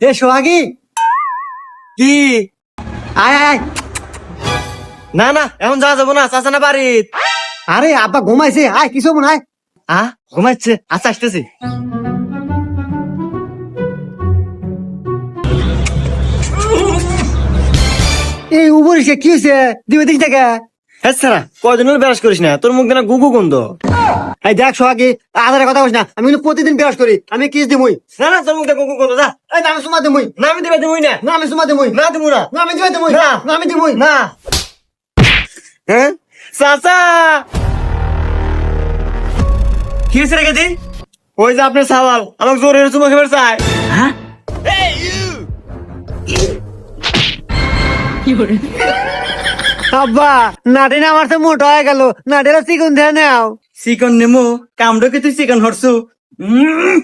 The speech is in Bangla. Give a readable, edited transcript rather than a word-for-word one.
এ সোহাগী, কি? আয় আয়। না না, এখন যাওয়া যাবো না, চাচা না বাড়িত। আরে আব্বা ঘুমাইছে, আয় কিছু মনে হয়। ঘুমাচ্ছে, আচ্ছা আসতেছি। এই উপরে কি হয়েছে? দিবে দিক থেকে। হ্যাঁ সারা, কয়দিন হলো ব্রাশ করিস না, তোর মুখ দেনা গুগু গন্ধ। এই দেখ সোহাগী, আধারে কথা কইস না। আমি কিন্তু প্রতিদিন বিরাজ করি, আমি কিস দিমুই। না না, তোর মুখ দেনা গুগু গন্ধ, যা। এই না আমি সুমা দিমুই। না আমি দিবে দিবই না। না আমি সুমা দিমুই। না দিবো না। না আমি দিবে দিমুই। না। না আমি দিমুই। না। হ্যাঁ চাচা, কি হয়েছে রেখে দিন? ওই যে আপনার সাওয়াল আমাকে জোরে চুমা খেবার চায়। হ্যাঁ আব্বা, নাটি না আমার তো মোটা হয়ে গেল। নাটিরা চিকন দিয়ে নাও। চিকন নেমু কামড়ো কি তুই চিকন হরছু?